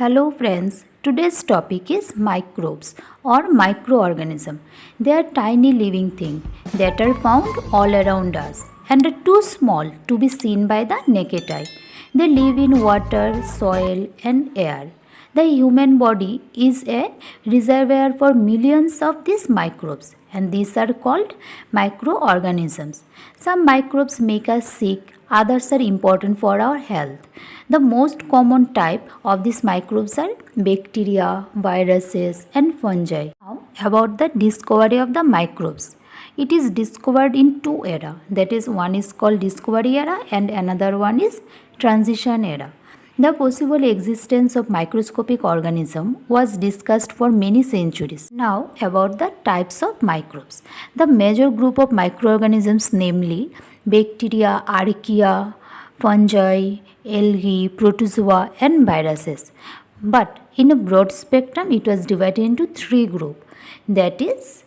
Hello friends, today's topic is microbes or microorganism. They are tiny living things that are found all around us and are too small to be seen by the naked eye. They live in water, soil and air. The human body is a reservoir for millions of these microbes and these are called microorganisms. Some microbes make us sick, others are important for our health. The most common type of these microbes are bacteria, viruses and fungi. Now about the discovery of the microbes. It is discovered in two eras, that is one is called discovery era and another one is transition era. The possible existence of microscopic organism was discussed for many centuries. Now about the types of microbes. The major group of microorganisms namely bacteria, archaea, fungi, algae, protozoa and viruses. But in a broad spectrum it was divided into three groups, that is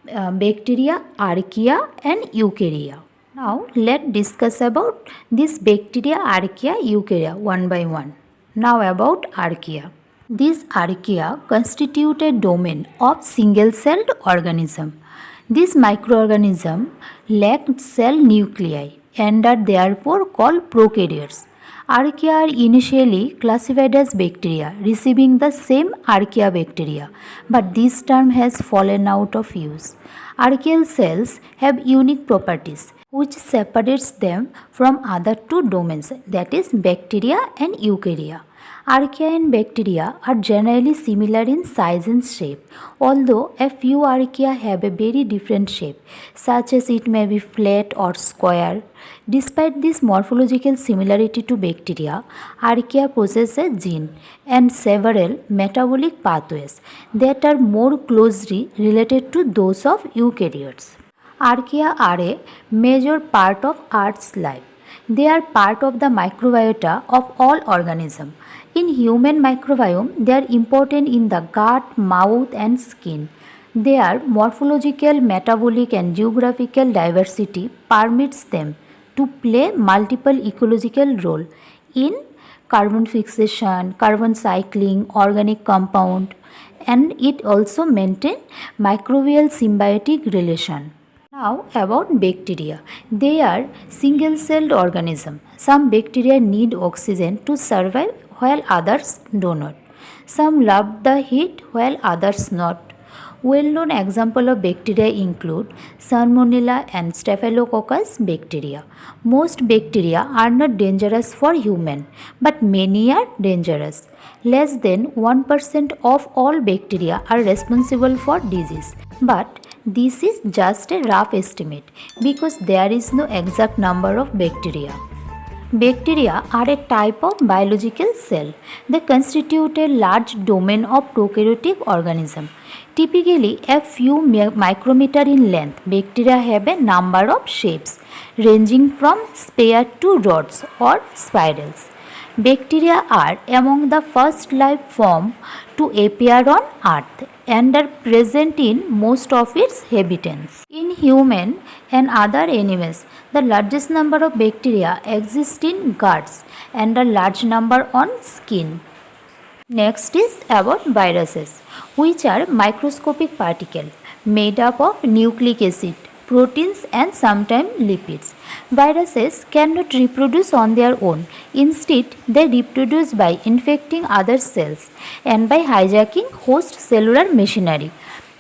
bacteria, archaea and eukarya. Now let's discuss about this bacteria, archaea, eukarya one by one. Now about archaea. These archaea constitute a domain of single-celled organism. These microorganisms lack cell nuclei and are therefore called prokaryotes. Archaea are initially classified as bacteria, receiving the same archaea bacteria, but this term has fallen out of use. Archaeal cells have unique properties which separates them from other two domains, that is bacteria and eukarya. Archaea and bacteria are generally similar in size and shape, although a few archaea have a very different shape, such as it may be flat or square. Despite this morphological similarity to bacteria, archaea possess a gene and several metabolic pathways that are more closely related to those of eukaryotes. Archaea are a major part of Earth's life. They are part of the microbiota of all organisms. In human microbiome, they are important in the gut, mouth and skin. Their morphological, metabolic and geographical diversity permits them to play multiple ecological roles in carbon fixation, carbon cycling, organic compound, and it also maintains microbial symbiotic relation. Now about bacteria. They are single-celled organisms. Some bacteria need oxygen to survive while others do not. Some love the heat while others not. Well-known examples of bacteria include Salmonella and Staphylococcus bacteria. Most bacteria are not dangerous for humans, but many are dangerous. Less than 1% of all bacteria are responsible for disease, but this is just a rough estimate because there is no exact number of bacteria. Bacteria are a type of biological cell. They constitute a large domain of prokaryotic organisms. Typically, a few micrometer in length, bacteria have a number of shapes ranging from sphere to rods or spirals. Bacteria are among the first life forms to appear on Earth and are present in most of its habitats. In humans and other animals, the largest number of bacteria exist in guts and a large number on skin. Next is about viruses, which are microscopic particles made up of nucleic acid, proteins and sometimes lipids. Viruses cannot reproduce on their own. Instead, they reproduce by infecting other cells and by hijacking host cellular machinery.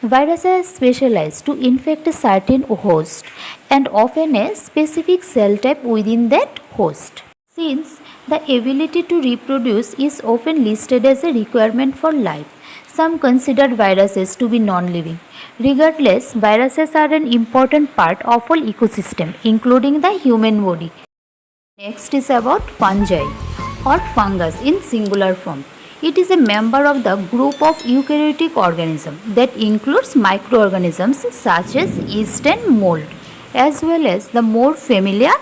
Viruses specialize to infect a certain host and often a specific cell type within that host. Since the ability to reproduce is often listed as a requirement for life, some consider viruses to be non-living. Regardless, viruses are an important part of all ecosystem, including the human body. Next is about fungi or fungus in singular form. It is a member of the group of eukaryotic organisms that includes microorganisms such as yeast and mold, as well as the more familiar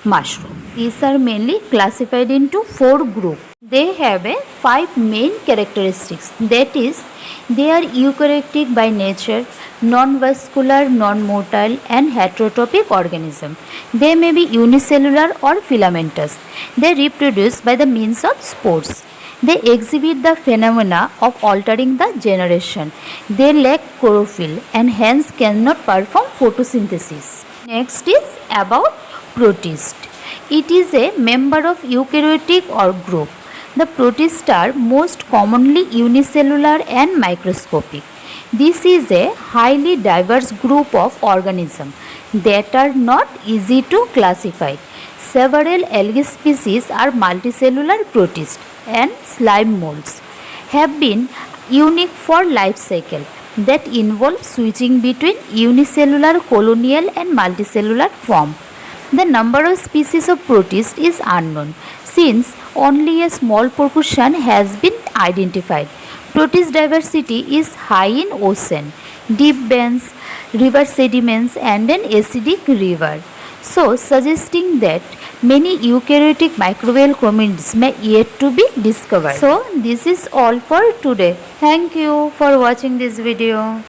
mushroom. These are mainly classified into four groups. They have five main characteristics, that is, they are eukaryotic by nature, non-vascular, non-motile and heterotrophic organisms. They may be unicellular or filamentous. They reproduce by the means of spores. They exhibit the phenomena of altering the generation. They lack chlorophyll and hence cannot perform photosynthesis. Next is about protist. It is a member of eukaryotic or group. The protists are most commonly unicellular and microscopic. This is a highly diverse group of organisms that are not easy to classify. Several algae species are multicellular protists and slime molds have been unique for life cycle that involve switching between unicellular, colonial and multicellular form. The number of species of protists is unknown since only a small proportion has been identified. Protist diversity is high in ocean, deep banks, river sediments and an acidic river. So suggesting that many eukaryotic microbial communities may yet to be discovered. So this is all for today. Thank you for watching this video.